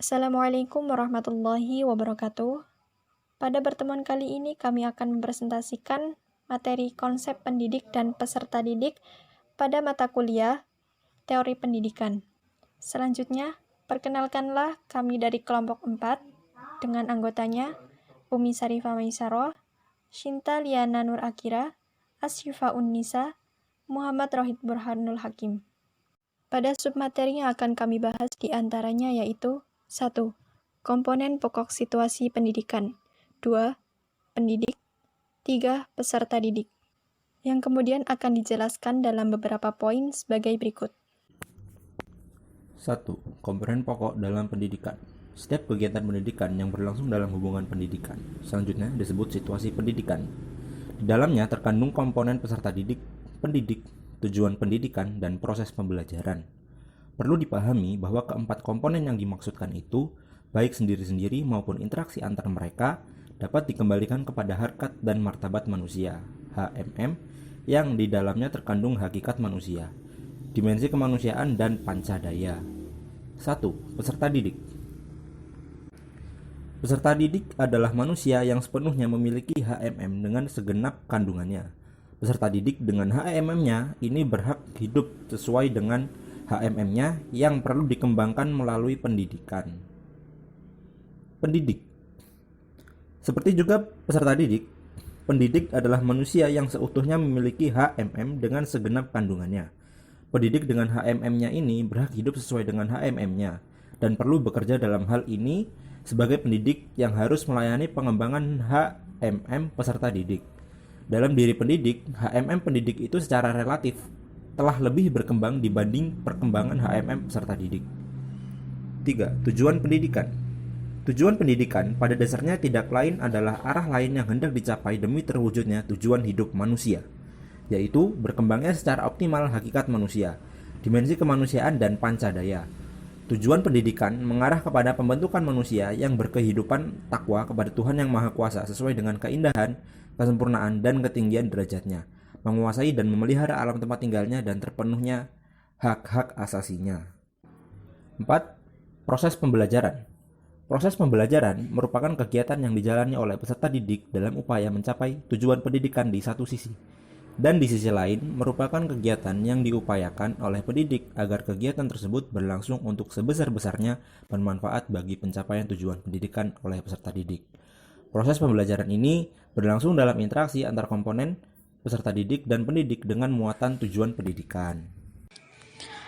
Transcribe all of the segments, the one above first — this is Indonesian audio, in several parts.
Assalamualaikum warahmatullahi wabarakatuh. Pada pertemuan kali ini kami akan mempresentasikan materi konsep pendidik dan peserta didik pada mata kuliah Teori Pendidikan. Selanjutnya, perkenalkanlah kami dari kelompok 4 dengan anggotanya Umi Sarifah Maisaroh, Shinta Liana Nur Akira, Asyifa Unnisa, Muhammad Rohid Burhanul Hakim. Pada submateri yang akan kami bahas diantaranya yaitu 1. Komponen pokok situasi pendidikan 2. Pendidik 3. Peserta didik yang kemudian akan dijelaskan dalam beberapa poin sebagai berikut. 1. Komponen pokok dalam pendidikan. Setiap kegiatan pendidikan yang berlangsung dalam hubungan pendidikan selanjutnya disebut situasi pendidikan. Di dalamnya terkandung komponen peserta didik, pendidik, tujuan pendidikan, dan proses pembelajaran. Perlu dipahami bahwa keempat komponen yang dimaksudkan itu, baik sendiri-sendiri maupun interaksi antar mereka, dapat dikembalikan kepada harkat dan martabat manusia, HMM, yang di dalamnya terkandung hakikat manusia, dimensi kemanusiaan, dan pancadaya. 1. Peserta didik. Peserta didik adalah manusia yang sepenuhnya memiliki HMM dengan segenap kandungannya. Peserta didik dengan HMM-nya ini berhak hidup sesuai dengan HMM-nya yang perlu dikembangkan melalui pendidikan. Pendidik. Seperti juga peserta didik, pendidik adalah manusia yang seutuhnya memiliki HMM dengan segenap kandungannya. Pendidik dengan HMM-nya ini berhak hidup sesuai dengan HMM-nya dan perlu bekerja dalam hal ini sebagai pendidik yang harus melayani pengembangan HMM peserta didik. Dalam diri pendidik, HMM pendidik itu secara relatif telah lebih berkembang dibanding perkembangan HMM peserta didik. 3. Tujuan pendidikan. Tujuan pendidikan pada dasarnya tidak lain adalah arah lain yang hendak dicapai demi terwujudnya tujuan hidup manusia, yaitu berkembangnya secara optimal hakikat manusia, dimensi kemanusiaan, dan pancadaya. Tujuan pendidikan mengarah kepada pembentukan manusia yang berkehidupan takwa kepada Tuhan Yang Maha Kuasa sesuai dengan keindahan, kesempurnaan, dan ketinggian derajatnya, menguasai dan memelihara alam tempat tinggalnya dan terpenuhnya hak-hak asasinya. 4. Proses pembelajaran. Proses pembelajaran merupakan kegiatan yang dijalani oleh peserta didik dalam upaya mencapai tujuan pendidikan di satu sisi, dan di sisi lain merupakan kegiatan yang diupayakan oleh pendidik agar kegiatan tersebut berlangsung untuk sebesar-besarnya bermanfaat bagi pencapaian tujuan pendidikan oleh peserta didik. Proses pembelajaran ini berlangsung dalam interaksi antar komponen peserta didik dan pendidik dengan muatan tujuan pendidikan.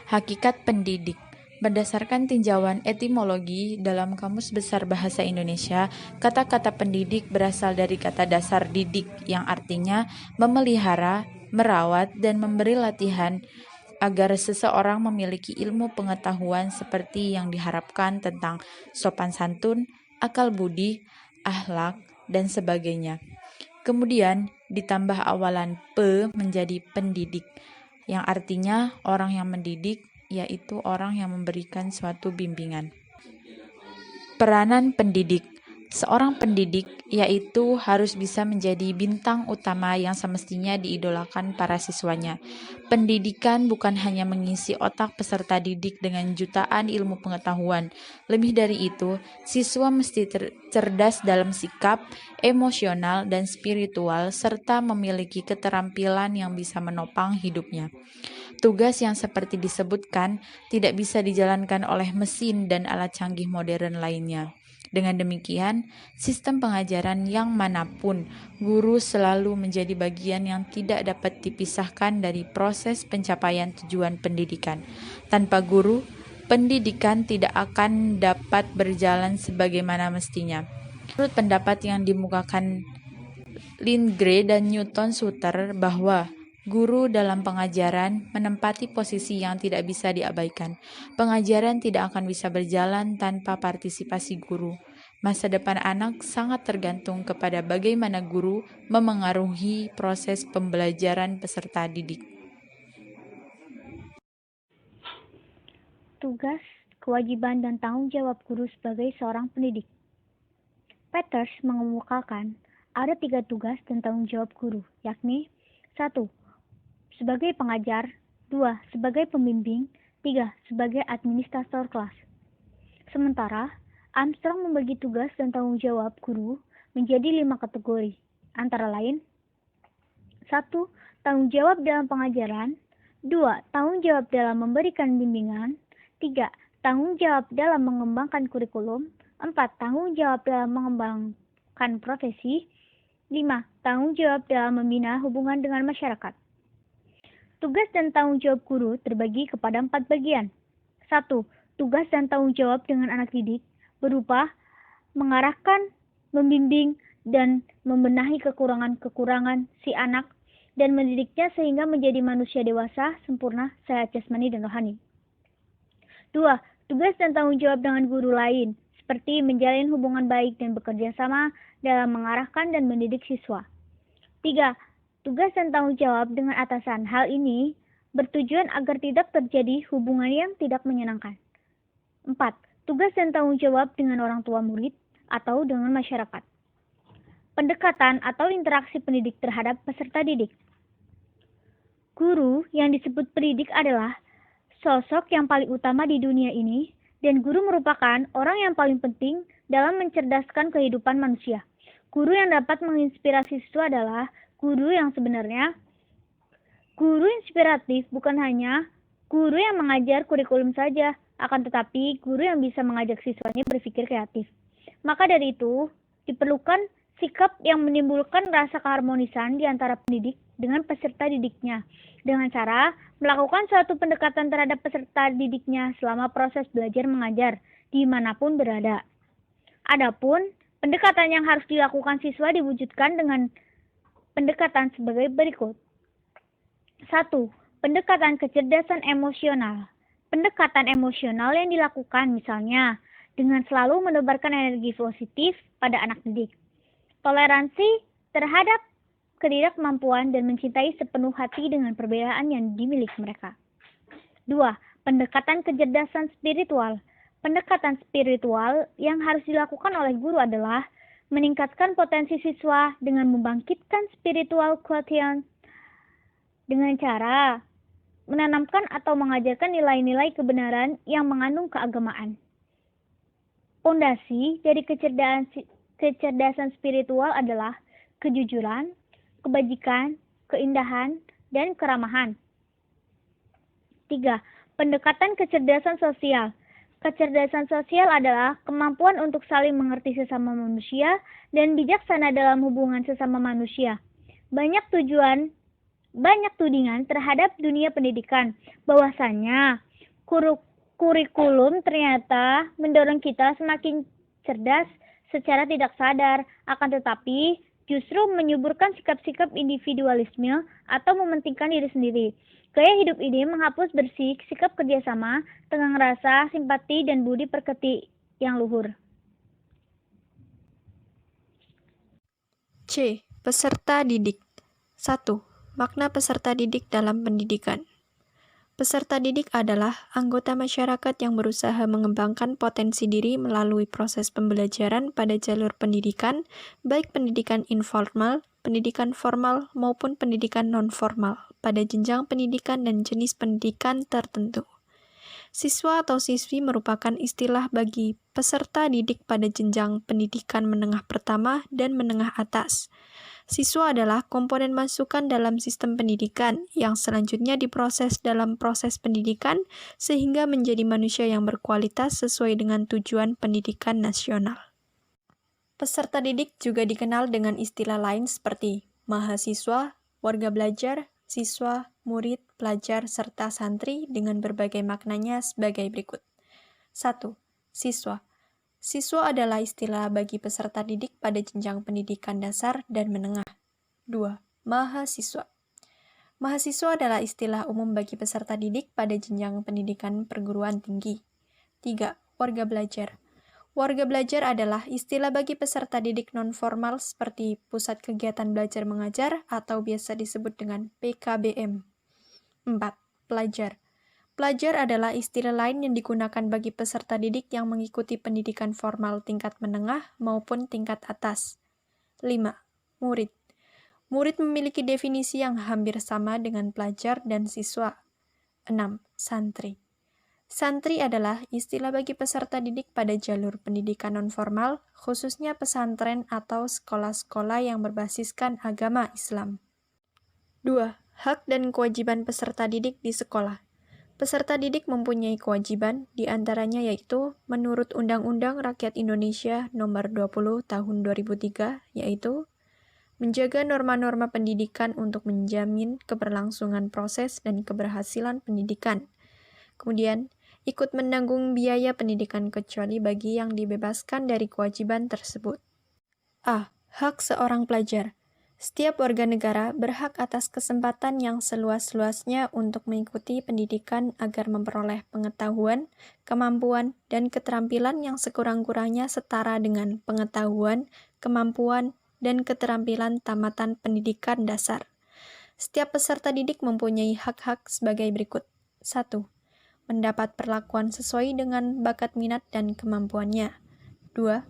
Hakikat pendidik. Berdasarkan tinjauan etimologi dalam Kamus Besar Bahasa Indonesia, kata-kata pendidik berasal dari kata dasar didik yang artinya memelihara, merawat, dan memberi latihan agar seseorang memiliki ilmu pengetahuan seperti yang diharapkan tentang sopan santun, akal budi, akhlak, dan sebagainya. Kemudian ditambah awalan pe menjadi pendidik, yang artinya orang yang mendidik, yaitu orang yang memberikan suatu bimbingan. Peranan pendidik. Seorang pendidik yaitu harus bisa menjadi bintang utama yang semestinya diidolakan para siswanya. Pendidikan bukan hanya mengisi otak peserta didik dengan jutaan ilmu pengetahuan. Lebih dari itu, siswa mesti cerdas dalam sikap, emosional, dan spiritual, serta memiliki keterampilan yang bisa menopang hidupnya. Tugas yang seperti disebutkan tidak bisa dijalankan oleh mesin dan alat canggih modern lainnya. Dengan demikian, sistem pengajaran yang manapun, guru selalu menjadi bagian yang tidak dapat dipisahkan dari proses pencapaian tujuan pendidikan. Tanpa guru, pendidikan tidak akan dapat berjalan sebagaimana mestinya. Menurut pendapat yang dimukakan Lindgren dan Newton Suter bahwa guru dalam pengajaran menempati posisi yang tidak bisa diabaikan. Pengajaran tidak akan bisa berjalan tanpa partisipasi guru. Masa depan anak sangat tergantung kepada bagaimana guru memengaruhi proses pembelajaran peserta didik. Tugas, kewajiban, dan tanggung jawab guru sebagai seorang pendidik. Peters mengemukakan ada 3 tugas dan tanggung jawab guru, yakni 1. Sebagai pengajar, 2. Sebagai pembimbing, 3. Sebagai administrator kelas. Sementara, Armstrong membagi tugas dan tanggung jawab guru menjadi 5 kategori, antara lain 1. Tanggung jawab dalam pengajaran. 2. Tanggung jawab dalam memberikan bimbingan. 3. Tanggung jawab dalam mengembangkan kurikulum. 4. Tanggung jawab dalam mengembangkan profesi. 5. Tanggung jawab dalam membina hubungan dengan masyarakat. Tugas dan tanggung jawab guru terbagi kepada 4 bagian. 1. Tugas dan tanggung jawab dengan anak didik berupa mengarahkan, membimbing, dan membenahi kekurangan-kekurangan si anak dan mendidiknya sehingga menjadi manusia dewasa, sempurna, sehat jasmani dan rohani. 2. Tugas dan tanggung jawab dengan guru lain, seperti menjalin hubungan baik dan bekerja sama dalam mengarahkan dan mendidik siswa. 3. Tugas dan tanggung jawab dengan atasan. Hal ini bertujuan agar tidak terjadi hubungan yang tidak menyenangkan. 4. Tugas dan tanggung jawab dengan orang tua murid atau dengan masyarakat. Pendekatan atau interaksi pendidik terhadap peserta didik. Guru yang disebut pendidik adalah sosok yang paling utama di dunia ini, dan guru merupakan orang yang paling penting dalam mencerdaskan kehidupan manusia. Guru yang dapat menginspirasi siswa adalah guru yang sebenarnya. Guru inspiratif bukan hanya guru yang mengajar kurikulum saja, akan tetapi guru yang bisa mengajak siswanya berpikir kreatif. Maka dari itu, diperlukan sikap yang menimbulkan rasa keharmonisan di antara pendidik dengan peserta didiknya, dengan cara melakukan suatu pendekatan terhadap peserta didiknya selama proses belajar mengajar, dimanapun berada. Adapun, pendekatan yang harus dilakukan siswa diwujudkan dengan pendekatan sebagai berikut. 1. Pendekatan kecerdasan emosional. Pendekatan emosional yang dilakukan misalnya dengan selalu menebarkan energi positif pada anak didik. Toleransi terhadap ketidakmampuan dan mencintai sepenuh hati dengan perbedaan yang dimiliki mereka. 2. Pendekatan kecerdasan spiritual. Pendekatan spiritual yang harus dilakukan oleh guru adalah meningkatkan potensi siswa dengan membangkitkan spiritual quotient dengan cara menanamkan atau mengajarkan nilai-nilai kebenaran yang mengandung keagamaan. Pondasi dari kecerdasan spiritual adalah kejujuran, kebajikan, keindahan, dan keramahan. 3. Pendekatan kecerdasan sosial. Kecerdasan sosial adalah kemampuan untuk saling mengerti sesama manusia dan bijaksana dalam hubungan sesama manusia. Banyak tudingan terhadap dunia pendidikan, bahwasanya kurikulum ternyata mendorong kita semakin cerdas secara tidak sadar, akan tetapi justru menyuburkan sikap-sikap individualisme atau mementingkan diri sendiri. Gaya hidup ini menghapus bersih sikap kerjasama, tenggang rasa, simpati, dan budi pekerti yang luhur. C. Peserta didik. 1. Makna peserta didik dalam pendidikan. Peserta didik adalah anggota masyarakat yang berusaha mengembangkan potensi diri melalui proses pembelajaran pada jalur pendidikan, baik pendidikan informal, pendidikan formal, maupun pendidikan non-formal, pada jenjang pendidikan dan jenis pendidikan tertentu. Siswa atau siswi merupakan istilah bagi peserta didik pada jenjang pendidikan menengah pertama dan menengah atas. Siswa adalah komponen masukan dalam sistem pendidikan yang selanjutnya diproses dalam proses pendidikan sehingga menjadi manusia yang berkualitas sesuai dengan tujuan pendidikan nasional. Peserta didik juga dikenal dengan istilah lain seperti mahasiswa, warga belajar, siswa, murid, pelajar, serta santri dengan berbagai maknanya sebagai berikut. 1. Siswa. Siswa adalah istilah bagi peserta didik pada jenjang pendidikan dasar dan menengah. 2. Mahasiswa. Mahasiswa adalah istilah umum bagi peserta didik pada jenjang pendidikan perguruan tinggi. 3. Warga belajar. Warga belajar adalah istilah bagi peserta didik non-formal seperti Pusat Kegiatan Belajar Mengajar atau biasa disebut dengan PKBM. 4. Pelajar. Pelajar adalah istilah lain yang digunakan bagi peserta didik yang mengikuti pendidikan formal tingkat menengah maupun tingkat atas. 5. Murid. Murid memiliki definisi yang hampir sama dengan pelajar dan siswa. 6. Santri. Santri adalah istilah bagi peserta didik pada jalur pendidikan nonformal, khususnya pesantren atau sekolah-sekolah yang berbasiskan agama Islam. 2. Hak dan kewajiban peserta didik di sekolah. Peserta didik mempunyai kewajiban, di antaranya yaitu menurut Undang-Undang Rakyat Indonesia Nomor 20 Tahun 2003, yaitu menjaga norma-norma pendidikan untuk menjamin keberlangsungan proses dan keberhasilan pendidikan. Kemudian, ikut menanggung biaya pendidikan kecuali bagi yang dibebaskan dari kewajiban tersebut. A. Hak seorang pelajar. Setiap warga negara berhak atas kesempatan yang seluas-luasnya untuk mengikuti pendidikan agar memperoleh pengetahuan, kemampuan, dan keterampilan yang sekurang-kurangnya setara dengan pengetahuan, kemampuan, dan keterampilan tamatan pendidikan dasar. Setiap peserta didik mempunyai hak-hak sebagai berikut. 1. Mendapat perlakuan sesuai dengan bakat minat dan kemampuannya. 2.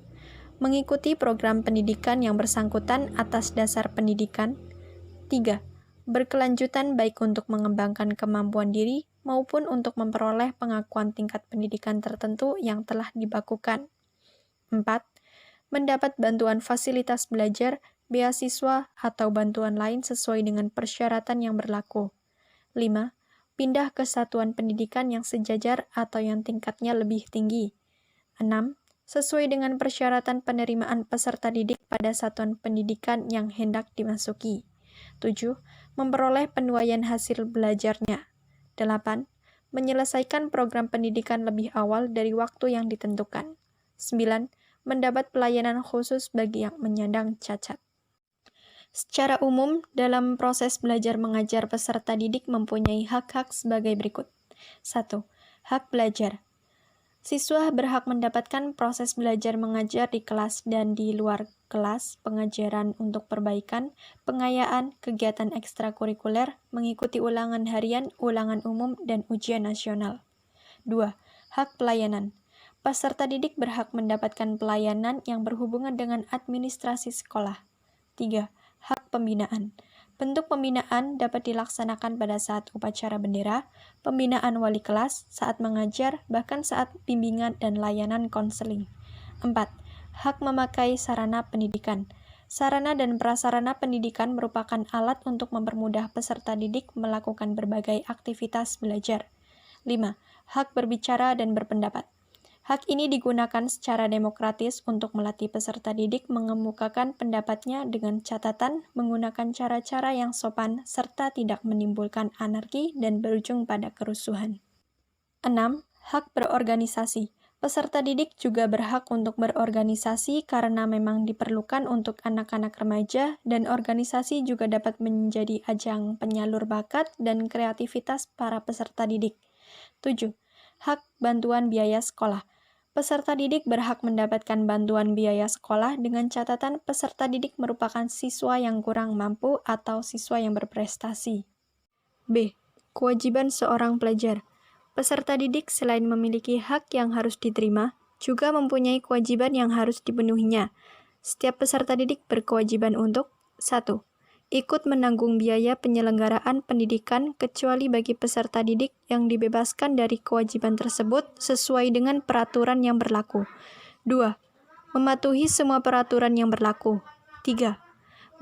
Mengikuti program pendidikan yang bersangkutan atas dasar pendidikan. 3. Berkelanjutan baik untuk mengembangkan kemampuan diri maupun untuk memperoleh pengakuan tingkat pendidikan tertentu yang telah dibakukan. 4. Mendapat bantuan fasilitas belajar, beasiswa, atau bantuan lain sesuai dengan persyaratan yang berlaku. 5. Pindah ke satuan pendidikan yang sejajar atau yang tingkatnya lebih tinggi. 6. Sesuai dengan persyaratan penerimaan peserta didik pada satuan pendidikan yang hendak dimasuki. 7. Memperoleh penuaian hasil belajarnya. 8. Menyelesaikan program pendidikan lebih awal dari waktu yang ditentukan. 9. Mendapat pelayanan khusus bagi yang menyandang cacat. Secara umum, dalam proses belajar mengajar peserta didik mempunyai hak-hak sebagai berikut. 1. Hak belajar. Siswa berhak mendapatkan proses belajar mengajar di kelas dan di luar kelas, pengajaran untuk perbaikan, pengayaan, kegiatan ekstrakurikuler, mengikuti ulangan harian, ulangan umum, dan ujian nasional. 2. Hak pelayanan. Peserta didik berhak mendapatkan pelayanan yang berhubungan dengan administrasi sekolah. 3. Hak pembinaan. Bentuk pembinaan dapat dilaksanakan pada saat upacara bendera, pembinaan wali kelas, saat mengajar, bahkan saat bimbingan dan layanan konseling. 4. Hak memakai sarana pendidikan. Sarana dan prasarana pendidikan merupakan alat untuk mempermudah peserta didik melakukan berbagai aktivitas belajar. 5. Hak berbicara dan berpendapat. Hak ini digunakan secara demokratis untuk melatih peserta didik mengemukakan pendapatnya dengan catatan menggunakan cara-cara yang sopan serta tidak menimbulkan anarki dan berujung pada kerusuhan. 6. Hak berorganisasi. Peserta didik juga berhak untuk berorganisasi karena memang diperlukan untuk anak-anak remaja dan organisasi juga dapat menjadi ajang penyalur bakat dan kreativitas para peserta didik. 7. Hak bantuan biaya sekolah. Peserta didik berhak mendapatkan bantuan biaya sekolah dengan catatan peserta didik merupakan siswa yang kurang mampu atau siswa yang berprestasi. B. Kewajiban seorang pelajar. Peserta didik selain memiliki hak yang harus diterima, juga mempunyai kewajiban yang harus dipenuhinya. Setiap peserta didik berkewajiban untuk 1. Ikut menanggung biaya penyelenggaraan pendidikan kecuali bagi peserta didik yang dibebaskan dari kewajiban tersebut sesuai dengan peraturan yang berlaku. 2. Mematuhi semua peraturan yang berlaku. 3.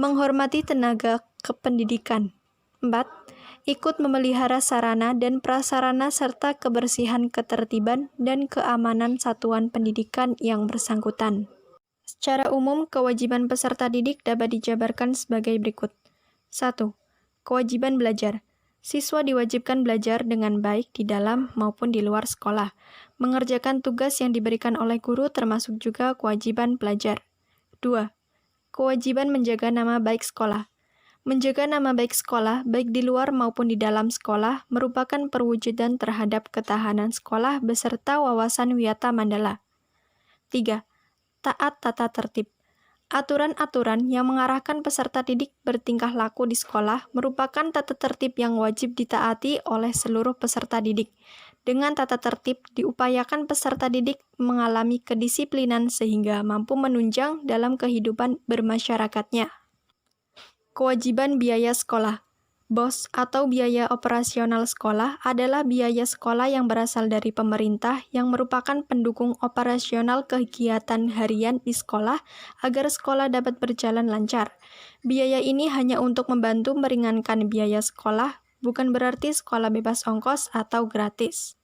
Menghormati tenaga kependidikan. 4. Ikut memelihara sarana dan prasarana serta kebersihan, ketertiban, dan keamanan satuan pendidikan yang bersangkutan. Secara umum, kewajiban peserta didik dapat dijabarkan sebagai berikut. 1. Kewajiban belajar. Siswa diwajibkan belajar dengan baik di dalam maupun di luar sekolah, mengerjakan tugas yang diberikan oleh guru termasuk juga kewajiban pelajar. 2. Kewajiban menjaga nama baik sekolah. Menjaga nama baik sekolah, baik di luar maupun di dalam sekolah, merupakan perwujudan terhadap ketahanan sekolah beserta wawasan wiyata mandala. 3. Taat tata tertib. Aturan-aturan yang mengarahkan peserta didik bertingkah laku di sekolah merupakan tata tertib yang wajib ditaati oleh seluruh peserta didik. Dengan tata tertib, diupayakan peserta didik mengalami kedisiplinan sehingga mampu menunjang dalam kehidupan bermasyarakatnya. Kewajiban biaya sekolah. BOS atau biaya operasional sekolah adalah biaya sekolah yang berasal dari pemerintah yang merupakan pendukung operasional kegiatan harian di sekolah agar sekolah dapat berjalan lancar. Biaya ini hanya untuk membantu meringankan biaya sekolah, bukan berarti sekolah bebas ongkos atau gratis.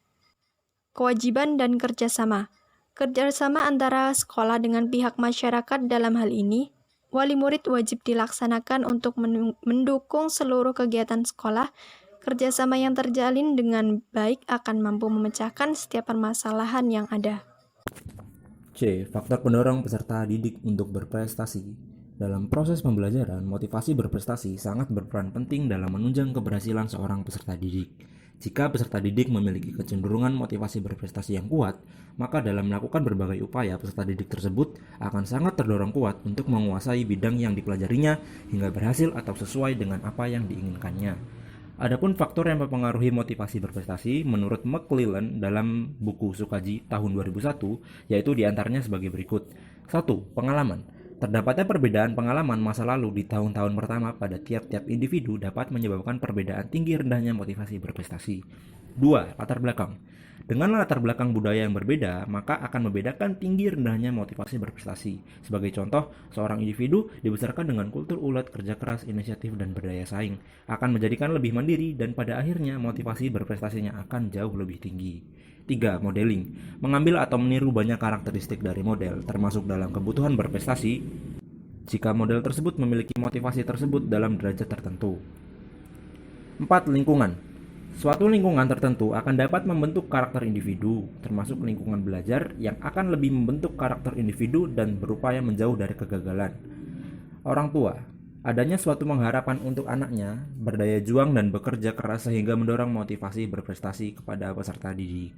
Kewajiban dan kerjasama. Kerjasama antara sekolah dengan pihak masyarakat dalam hal ini, wali murid wajib dilaksanakan untuk mendukung seluruh kegiatan sekolah. Kerjasama yang terjalin dengan baik akan mampu memecahkan setiap permasalahan yang ada. C. Faktor pendorong peserta didik untuk berprestasi. Dalam proses pembelajaran, motivasi berprestasi sangat berperan penting dalam menunjang keberhasilan seorang peserta didik. Jika peserta didik memiliki kecenderungan motivasi berprestasi yang kuat, maka dalam melakukan berbagai upaya, peserta didik tersebut akan sangat terdorong kuat untuk menguasai bidang yang dipelajarinya hingga berhasil atau sesuai dengan apa yang diinginkannya. Adapun faktor yang mempengaruhi motivasi berprestasi menurut McClellan dalam buku Sukaji tahun 2001 yaitu diantaranya sebagai berikut. 1. Pengalaman. Terdapatnya perbedaan pengalaman masa lalu di tahun-tahun pertama pada tiap-tiap individu dapat menyebabkan perbedaan tinggi rendahnya motivasi berprestasi. 2. Latar belakang. Dengan latar belakang budaya yang berbeda, maka akan membedakan tinggi rendahnya motivasi berprestasi. Sebagai contoh, seorang individu dibesarkan dengan kultur ulet, kerja keras, inisiatif, dan berdaya saing, akan menjadikan lebih mandiri dan pada akhirnya motivasi berprestasinya akan jauh lebih tinggi. 3. Modeling. Mengambil atau meniru banyak karakteristik dari model, termasuk dalam kebutuhan berprestasi, jika model tersebut memiliki motivasi tersebut dalam derajat tertentu. 4. Lingkungan. Suatu lingkungan tertentu akan dapat membentuk karakter individu, termasuk lingkungan belajar yang akan lebih membentuk karakter individu dan berupaya menjauh dari kegagalan. Orang tua. Adanya suatu pengharapan untuk anaknya, berdaya juang dan bekerja keras sehingga mendorong motivasi berprestasi kepada peserta didik.